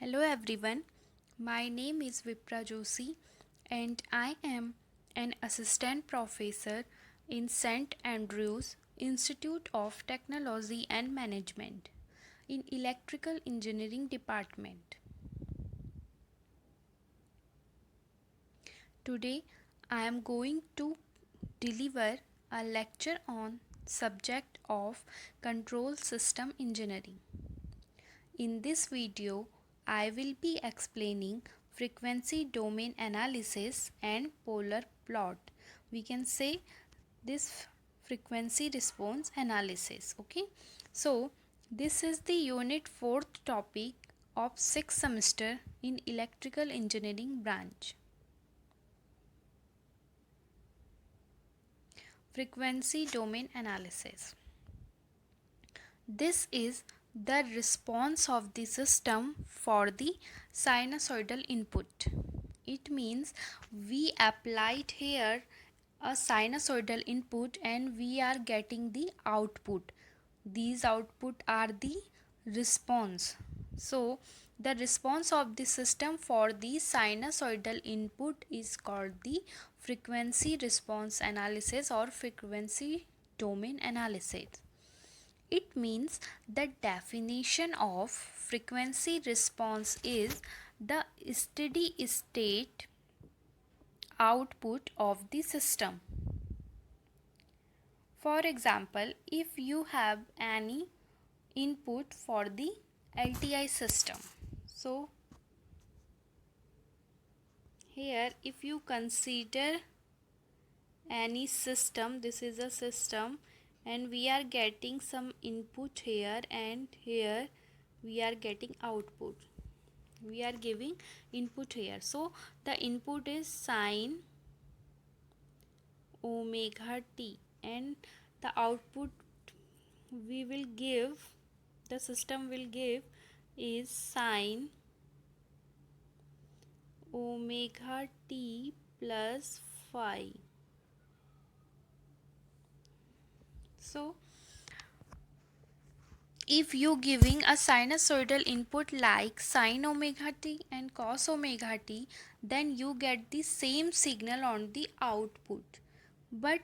Hello everyone, my name is Vipra Joshi and I am an assistant professor in St. Andrews Institute of Technology and Management in Electrical Engineering Department. Today I am going to deliver a lecture on subject of control system engineering. In this video, I will be explaining frequency domain analysis and polar plot. We can say this frequency response analysis. Okay, so this is the unit 4th topic of 6th semester in electrical engineering branch. Frequency domain analysis. This is the response of the system for the sinusoidal input. It means we applied here a sinusoidal input and we are getting the output. These output are the response. So the response of the system for the sinusoidal input is called the frequency response analysis or frequency domain analysis. It means the definition of frequency response is the steady state output of the system. For example, if you have any input for the LTI system, so here if you consider any system, this is a system and we are getting some input here and here we are getting output. We are giving input here, so the input is sine omega t and the output we will give, the system will give is sine omega t plus phi. So if you giving a sinusoidal input like sine omega t and cos omega t, then you get the same signal on the output. But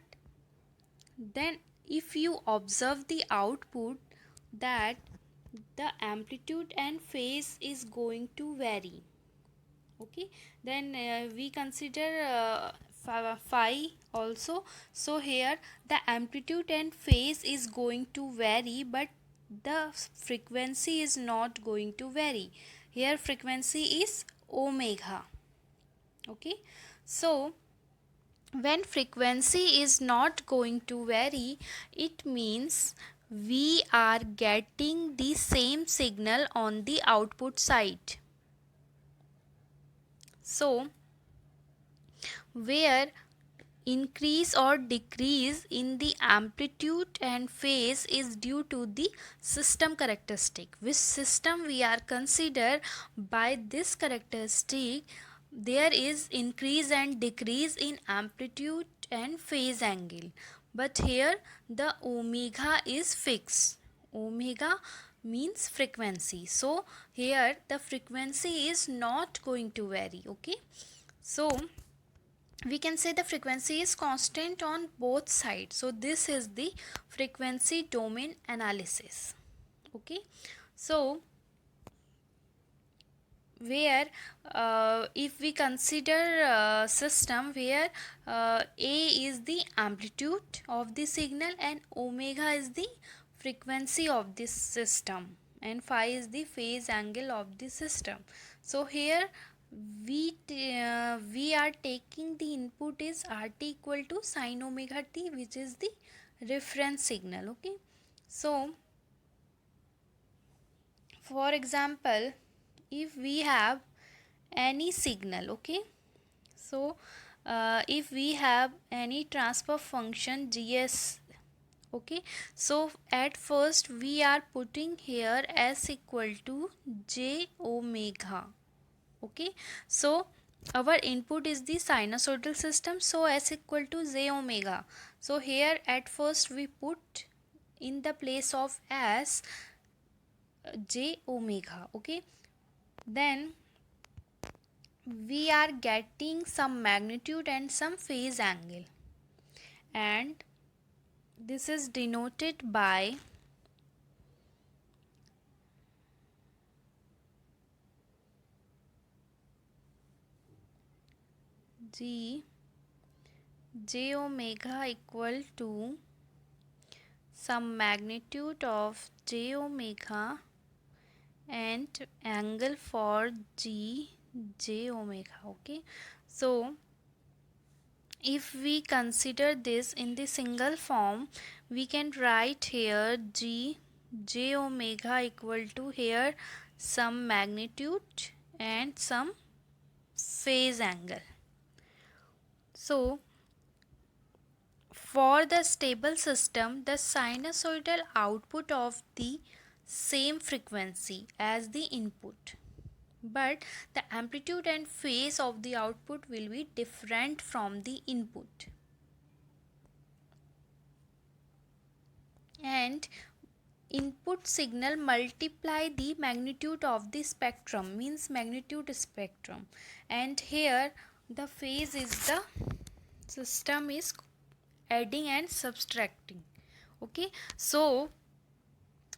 then if you observe the output, that the amplitude and phase is going to vary. Okay, then we consider phi also. So here the amplitude and phase is going to vary, but the frequency is not going to vary. Here frequency is omega. Okay, so when frequency is not going to vary, it means we are getting the same signal on the output side. So where increase or decrease in the amplitude and phase is due to the system characteristic. Which system we are consider by this characteristic, there is increase and decrease in amplitude and phase angle, but here the omega is fixed. Omega means frequency, so here the frequency is not going to vary. Okay, so we can say the frequency is constant on both sides. So this is the frequency domain analysis. Okay, so where if we consider system where a is the amplitude of the signal and omega is the frequency of this system and phi is the phase angle of the system. So here we are taking the input is rt equal to sine omega t, which is the reference signal. Okay, so for example, if we have any signal, okay, so if we have any transfer function gs, okay, so at first we are putting here s equal to j omega. Okay, so our input is the sinusoidal system, so s equal to j omega. So here at first we put in the place of s j omega. Okay, then we are getting some magnitude and some phase angle, and this is denoted by G j omega equal to some magnitude of j omega and angle for j omega. Okay, so if we consider this in the single form, we can write here j omega equal to here some magnitude and some phase angle. So for the stable system, the sinusoidal output of the same frequency as the input, but the amplitude and phase of the output will be different from the input. And input signal multiply the magnitude of the spectrum, means magnitude spectrum, and here the phase is the system is adding and subtracting. Okay, so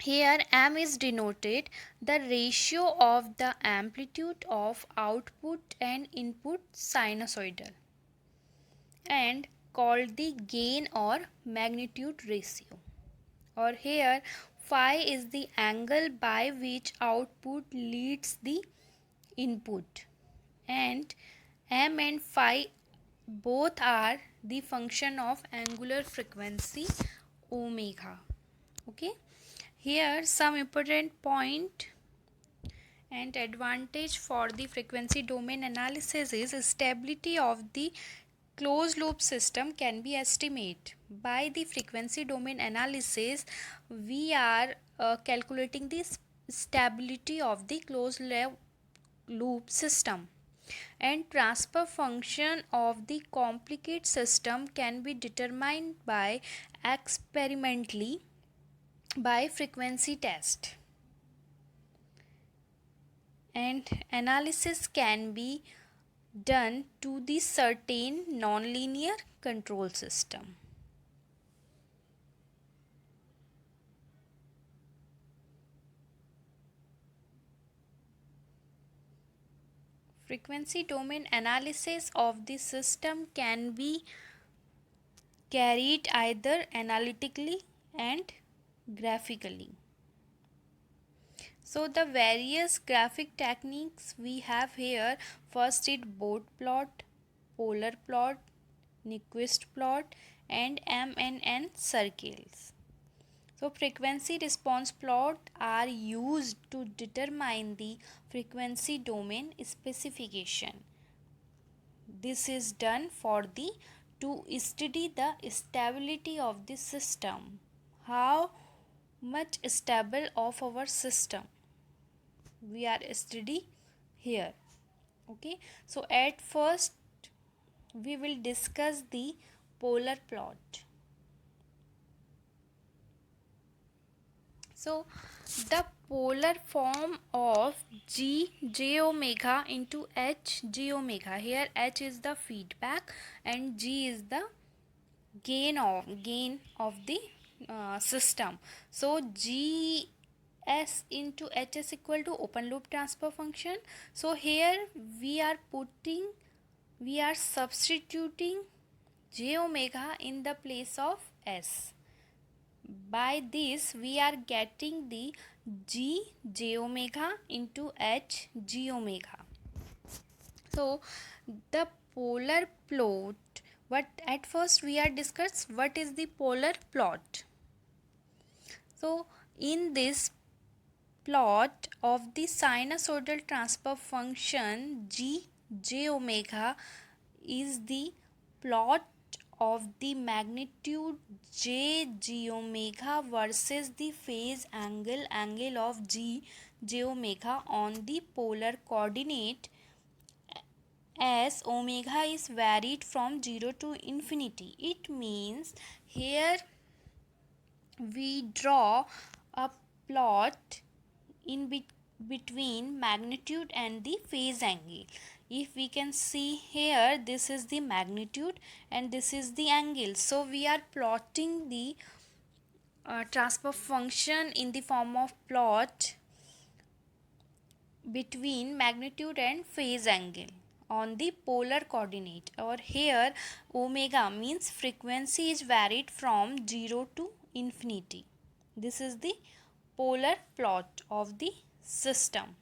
here m is denoted the ratio of the amplitude of output and input sinusoidal, and called the gain or magnitude ratio. Or here phi is the angle by which output leads the input, and m and phi both are the function of angular frequency omega. Okay, here some important point and advantage for the frequency domain analysis is stability of the closed loop system can be estimated. By the frequency domain analysis, we are calculating the stability of the closed loop system, and transfer function of the complicated system can be determined by experimentally by frequency test, and analysis can be done to the certain nonlinear control system. Frequency domain analysis of the system can be carried either analytically and graphically. So the various graphic techniques we have here, first is Bode plot, polar plot, Nyquist plot, and MNN circles. So frequency response plot are used to determine the frequency domain specification. This is done for the to study the stability of the system. How much stable of our system we are study here. Okay, so at first we will discuss the polar plot. So the polar form of j omega into j omega, here h is the feedback and g is the gain of the system. So g s into hs equal to open loop transfer function. So here we are substituting j omega in the place of s. By this we are getting the j omega into g omega. So the polar plot, what at first we are discuss what is the polar plot. So in this plot of the sinusoidal transfer function j omega is the plot of the magnitude j omega versus the phase angle of j omega on the polar coordinate, as omega is varied from 0 to infinity. It means here we draw a plot in between magnitude and the phase angle. If we can see here, this is the magnitude and this is the angle. So we are plotting the transfer function in the form of plot between magnitude and phase angle on the polar coordinate. Or here omega means frequency is varied from 0 to infinity. This is the polar plot of the system.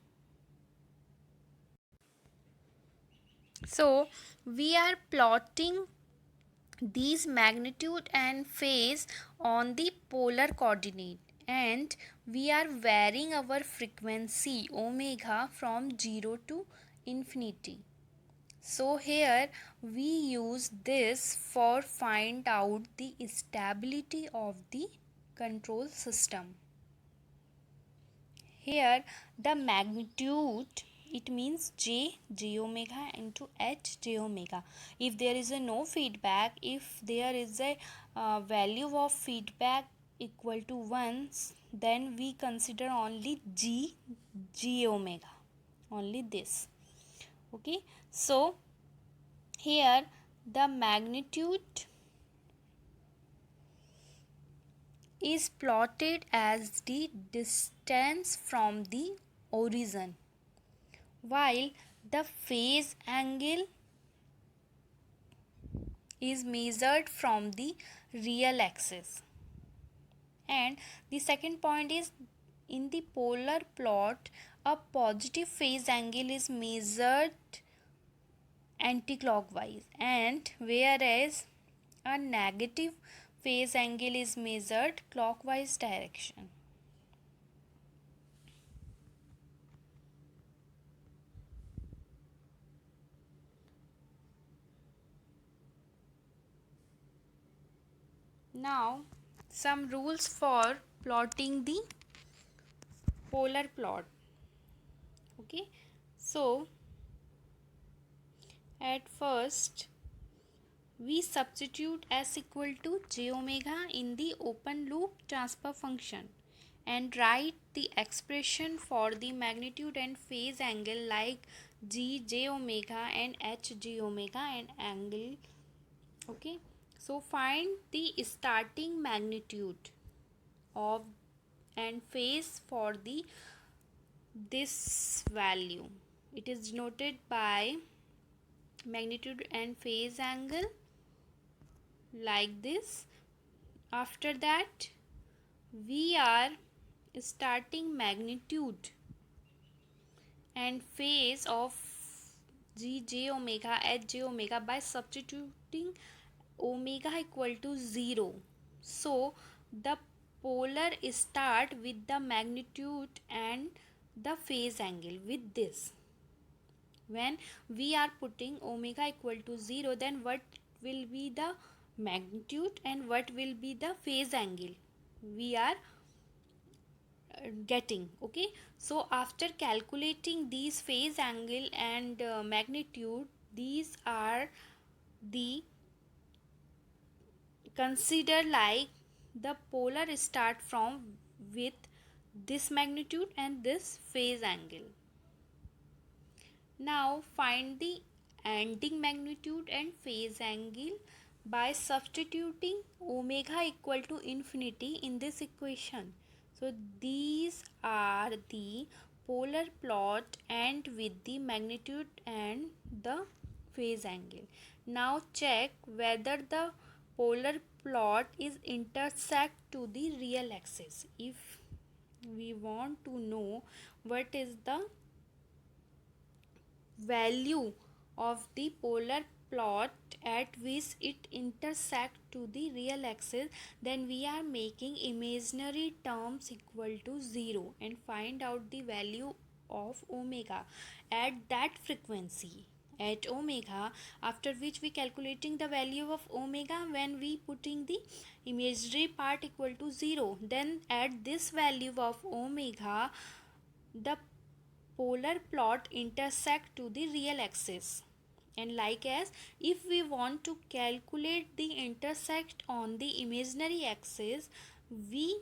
So we are plotting these magnitude and phase on the polar coordinate, and we are varying our frequency omega from 0 to infinity. So here we use this for find out the stability of the control system. Here the magnitude, it means j omega into h j omega. If there is a no feedback, if there is a value of feedback equal to 1, then we consider only g omega, only this. Okay, so here the magnitude is plotted as the distance from the origin, while the phase angle is measured from the real axis. And the second point is, in the polar plot a positive phase angle is measured anticlockwise, and whereas a negative phase angle is measured clockwise direction. Now some rules for plotting the polar plot. Okay, so at first we substitute s equal to j omega in the open loop transfer function and write the expression for the magnitude and phase angle like g j omega and h j omega and angle. Okay, so find the starting magnitude of and phase for the this value. It is denoted by magnitude and phase angle like this. After that we are starting magnitude and phase of g j omega h j omega by substituting omega equal to 0. So the polar start with the magnitude and the phase angle with this. When we are putting omega equal to 0, then what will be the magnitude and what will be the phase angle we are getting. Okay, so after calculating these phase angle and magnitude, these are the consider like the polar start from with this magnitude and this phase angle. Now find the ending magnitude and phase angle by substituting omega equal to infinity in this equation. So these are the polar plot and with the magnitude and the phase angle. Now check whether the polar plot is intersect to the real axis. If we want to know what is the value of the polar plot at which it intersect to the real axis, then we are making imaginary terms equal to 0 and find out the value of omega at that frequency at omega, after which we calculating the value of omega when we putting the imaginary part equal to 0, then at this value of omega the polar plot intersect to the real axis. And like as if we want to calculate the intersect on the imaginary axis, we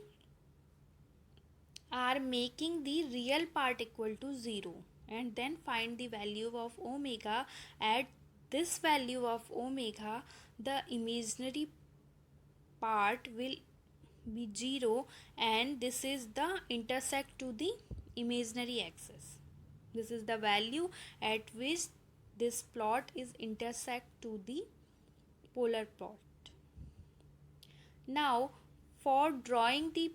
are making the real part equal to 0, and then find the value of omega. At this value of omega, the imaginary part will be 0, and this is the intersect to the imaginary axis. This is the value at which this plot is intersect to the polar plot. Now, for drawing the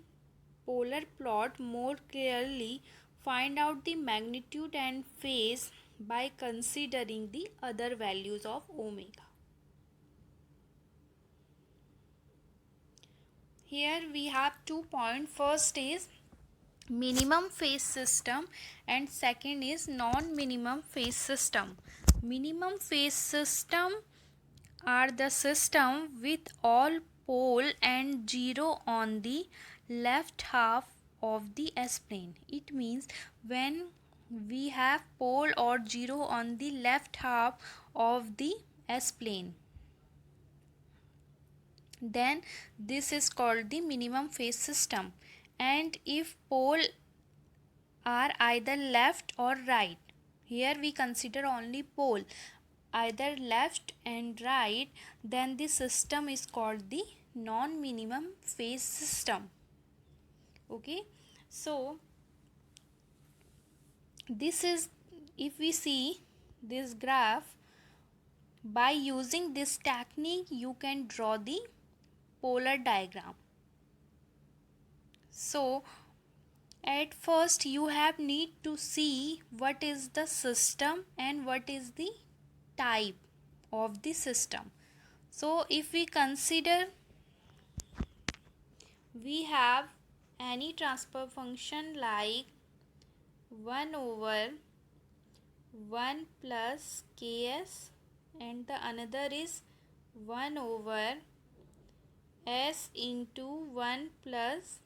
polar plot more clearly, find out the magnitude and phase by considering the other values of omega. Here we have 2 points. First is minimum phase system and second is non-minimum phase system. Minimum phase system are the system with all pole and 0 on the left half of the S-plane. It means when we have pole or 0 on the left half of the S-plane, then this is called the minimum phase system. And if pole are either left or right, here we consider only pole, either left and right, then the system is called the non-minimum phase system. Okay, so this is, if we see this graph, by using this technique you can draw the polar diagram. So at first you have need to see what is the system and what is the type of the system. So if we consider we have any transfer function like 1 over 1 plus ks, and the another is 1 over s into 1 plus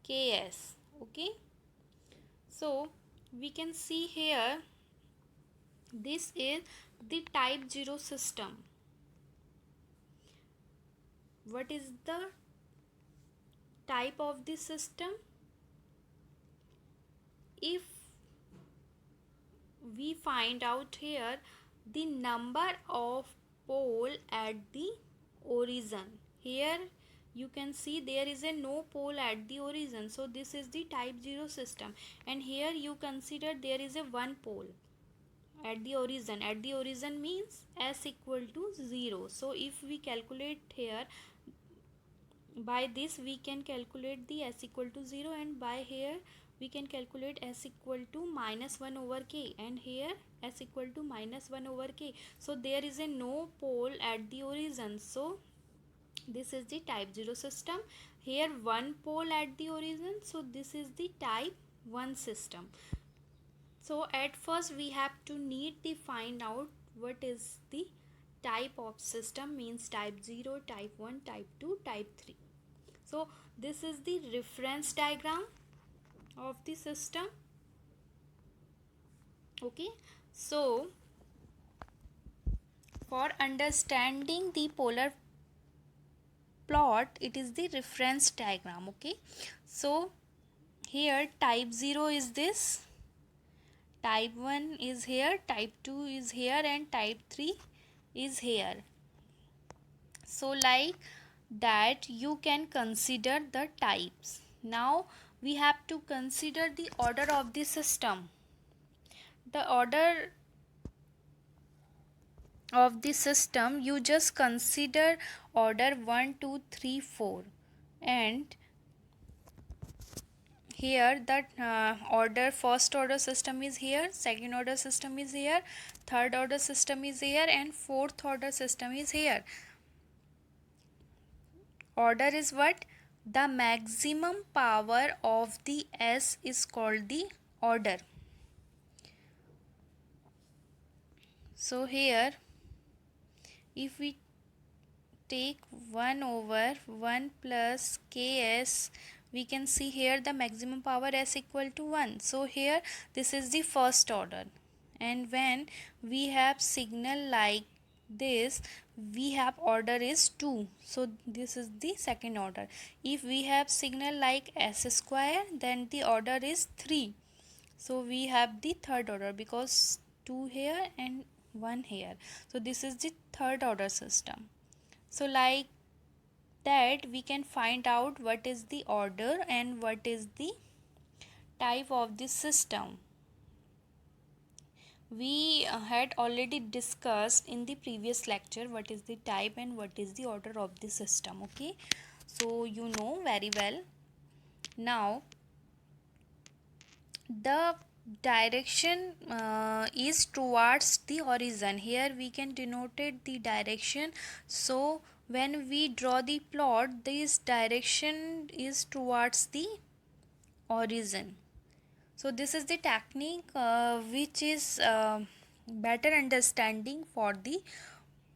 ks. Okay, so we can see here this is the type 0 system. What is the type of the system? If we find out here the number of pole at the origin, here you can see there is a no pole at the origin, so this is the type 0 system. And here you consider there is a one pole at the origin. At the origin means s equal to 0. So if we calculate here, by this we can calculate the s equal to 0, and by here we can calculate s equal to minus 1 over k, and here s equal to minus 1 over k. So there is a no pole at the origin, so this is the type 0 system. Here one pole at the origin, so this is the type 1 system. So at first we have to need to find out what is the type of system, means type 0, type 1, type 2, type 3. So this is the reference diagram of the system. Okay, so for understanding the polar plot, it is the reference diagram. Okay, so here type 0 is this, type 1 is here, type 2 is here, and type 3 is here. So like that you can consider the types. Now we have to consider the order of the system. The order of the system, you just consider order 1 2 3 4, and here that order, first order system is here, second order system is here, third order system is here, and fourth order system is here. Order is what? The maximum power of the S is called the order. So here if we take 1 over 1 plus ks, we can see here the maximum power s equal to 1. So here this is the first order, and when we have signal like this, we have order is 2, so this is the second order. If we have signal like s square, then the order is 3, so we have the third order because 2 here and 1 here, so this is the third order system. So like that we can find out what is the order and what is the type of the system. We had already discussed in the previous lecture what is the type and what is the order of the system. Okay, so you know very well. Now the direction is towards the horizon. Here we can denote the direction. So when we draw the plot, this direction is towards the horizon. So this is the technique which is better understanding for the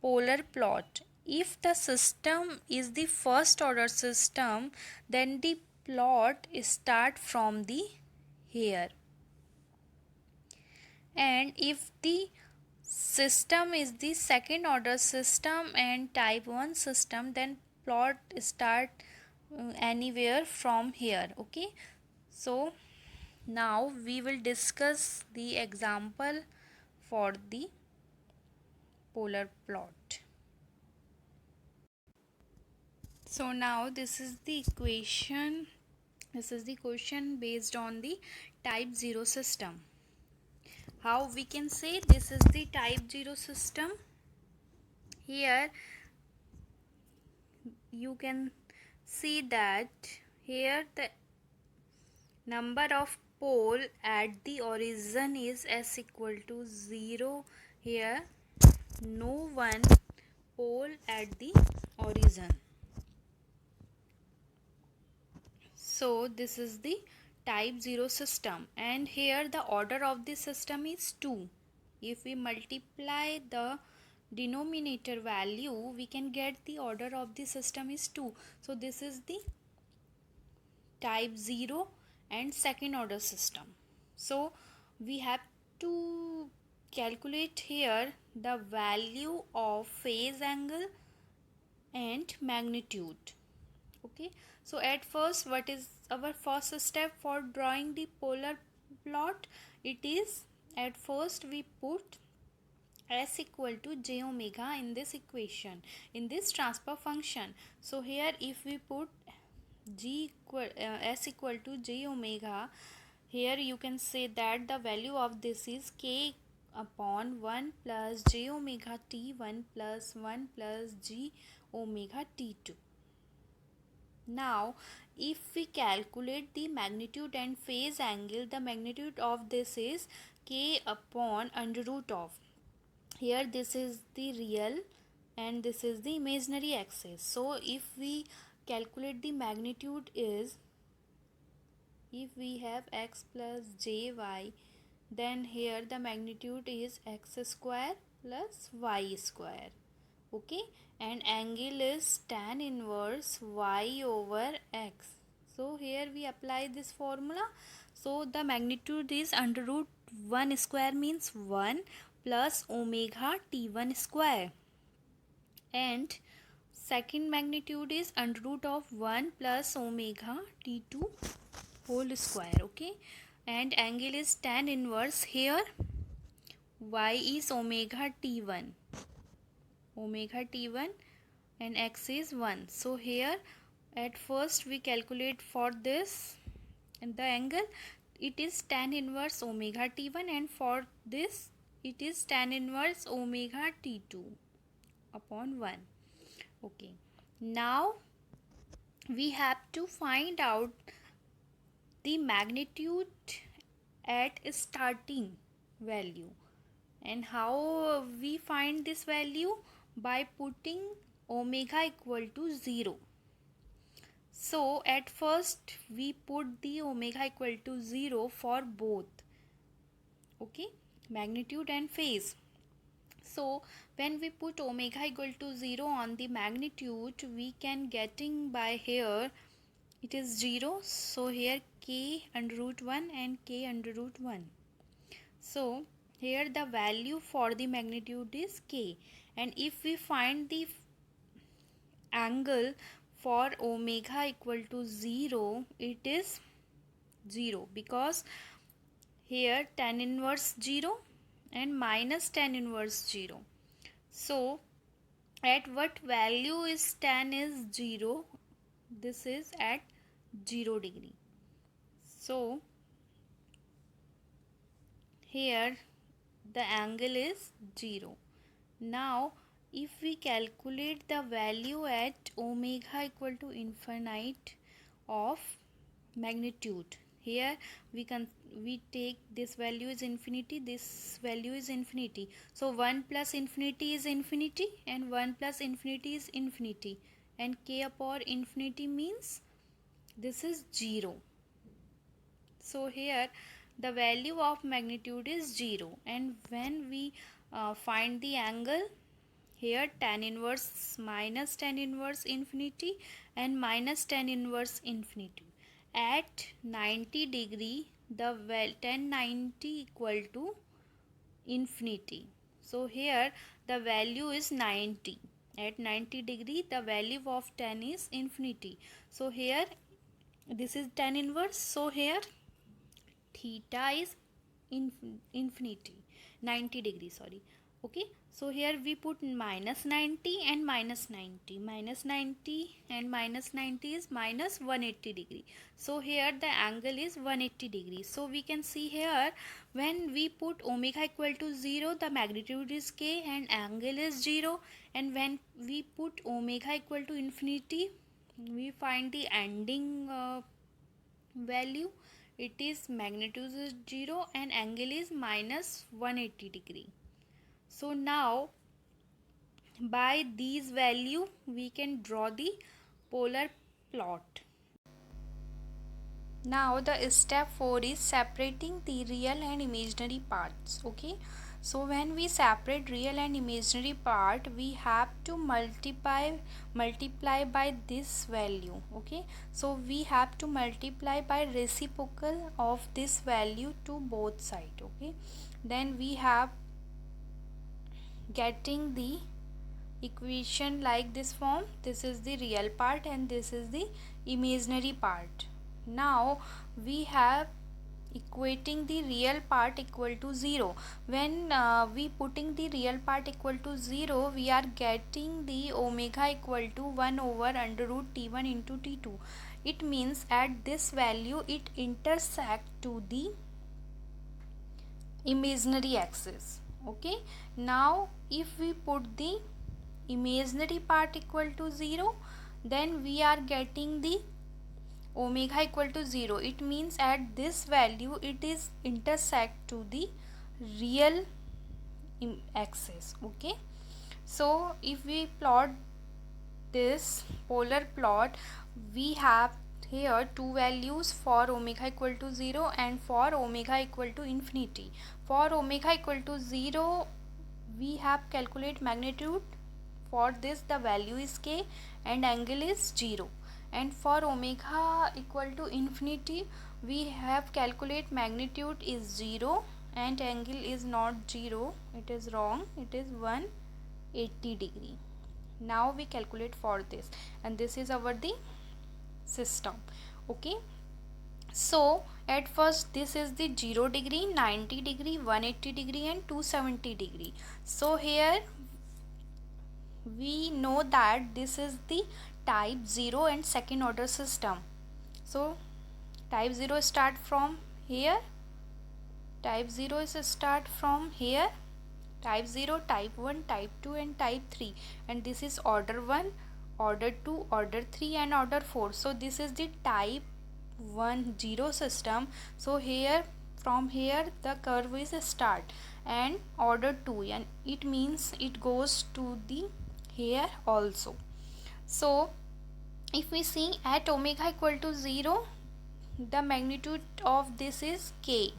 polar plot. If the system is the first order system, then the plot start from the here, and if the system is the second order system and type 1 system, then plot start anywhere from here. Okay, so now we will discuss the example for the polar plot. So now this is the equation. This is the question based on the type 0 system. How we can say this is the type 0 system? Here you can see that here the number of pole at the origin is s equal to 0. Here no one pole at the origin. So this is the type 0 system, and here the order of the system is 2. If we multiply the denominator value, we can get the order of the system is 2. So this is the type 0 and second order system. So we have to calculate here the value of phase angle and magnitude. Okay, so at first, what is our first step for drawing the polar plot? It is, at first we put s equal to j omega in this equation, in this transfer function. So here if we put s equal to j omega, here you can say that the value of this is k upon 1 plus j omega t1 plus 1 plus g omega t2. Now if we calculate the magnitude and phase angle, the magnitude of this is k upon under root of, here this is the real and this is the imaginary axis. So if we calculate the magnitude is, if we have x plus jy, then here the magnitude is x square plus y square. Okay, and angle is tan inverse y over x. So here we apply this formula. So the magnitude is under root 1 square means 1 plus omega t1 square, and second magnitude is under root of 1 plus omega t2 whole square. Okay, and angle is tan inverse, here y is omega t1, and x is 1. So here at first we calculate for this, and the angle it is tan inverse omega t1, and for this it is tan inverse omega t2 upon 1. Okay, now we have to find out the magnitude at starting value. And how we find this value? By putting omega equal to 0. So at first we put the omega equal to 0 for both, okay, magnitude and phase. So when we put omega equal to 0 on the magnitude, we can getting by here it is 0. So here k under root 1 and k under root 1. So here the value for the magnitude is k, And if we find the angle for omega equal to 0, it is 0, because here tan inverse 0 and minus tan inverse 0. So at what value is tan is 0? This is at 0 degree. So here the angle is 0. Now if we calculate the value at omega equal to infinite of magnitude, here we take this value is infinity, this value is infinity, so 1 plus infinity is infinity and 1 plus infinity is infinity, and k upon infinity means this is 0. So here the value of magnitude is 0, and when we find the angle, here tan inverse minus tan inverse infinity and minus tan inverse infinity. At 90 degree the tan 90 equal to infinity. So here the value is 90. At 90 degree the value of tan is infinity. So here this is tan inverse. So here theta is infinity, 90 degree, sorry. Okay, so here we put minus 90 and minus 90, minus 90 and minus 90 is minus 180 degree. So here the angle is 180 degree. So we can see here when we put omega equal to 0, the magnitude is k and angle is 0, and when we put omega equal to infinity, we find the ending value, it is magnitude is 0 and angle is minus 180 degree. So now by these value we can draw the polar plot. Now the step 4 is separating the real and imaginary parts. Okay, so when we separate real and imaginary part, we have to multiply by this value. Okay, so we have to multiply by reciprocal of this value to both sides. Okay, then we have getting the equation like this form. This is the real part and this is the imaginary part. Now we have equating the real part equal to 0. When we putting the real part equal to 0, we are getting the omega equal to 1 over under root t1 into t2. It means at this value it intersect to the imaginary axis. Okay, now if we put the imaginary part equal to 0, then we are getting the omega equal to 0. It means at this value it is intersect to the real axis. Okay, so if we plot this polar plot, we have here two values for omega equal to 0 and for omega equal to infinity. For omega equal to 0, we have calculate magnitude. For this the value is k and angle is 0, and for omega equal to infinity we have calculate magnitude is 0 and angle is not 0, it is wrong, it is 180 degree. Now we calculate for this, and this is our the system. Okay, so at first this is the 0 degree, 90 degree, 180 degree and 270 degree. So here we know that this is the type 0 and second order system. So type 0 start from here, type 0 is start from here, type 0, type 1, type 2 and type 3, and this is order 1, order 2, order 3 and order 4. So this is the type 1 0 system. So here from here the curve is start and order 2, and it means it goes to the here also. So if we see at omega equal to 0, the magnitude of this is k.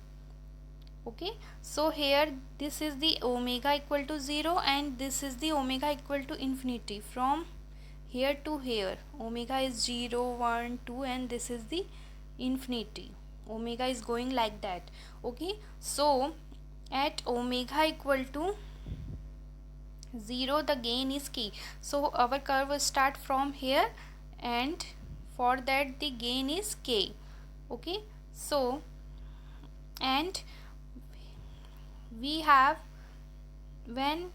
Okay, so here this is the omega equal to 0 and this is the omega equal to infinity. From here to here omega is 0, 1, 2 and this is the infinity. Omega is going like that. Okay, so at omega equal to 0 the gain is k. So our curve will start from here, and for that the gain is k. Okay, so and we have, when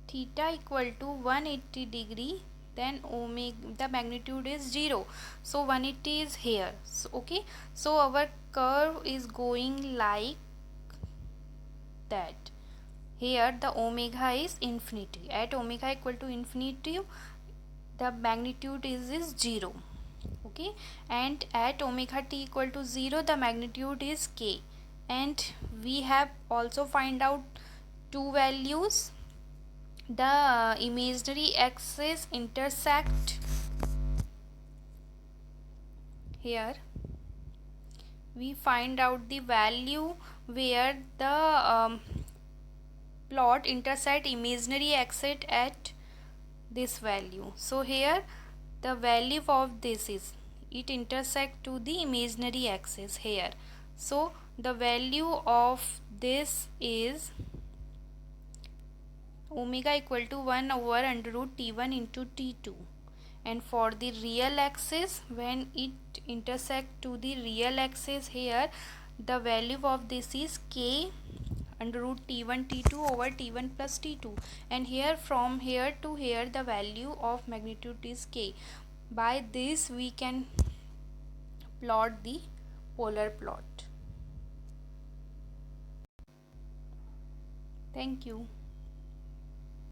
theta equal to 180 degree, then omega, the magnitude is 0, so 180 is here. So, okay, so our curve is going like that. Here the omega is infinity. At omega equal to infinity, the magnitude is 0. Okay, and at omega t equal to 0, the magnitude is k. And we have also find out two values. The imaginary axis intersect here. We find out the value where the plot intersect imaginary axis at this value. So here the value of this is, it intersect to the imaginary axis here. So the value of this is omega equal to 1 over under root t1 into t2. And for the real axis, when it intersect to the real axis here, the value of this is k under root t1 t2 over t1 plus t2. And here, from here to here, the value of magnitude is k. By this we can plot the polar plot. Thank you.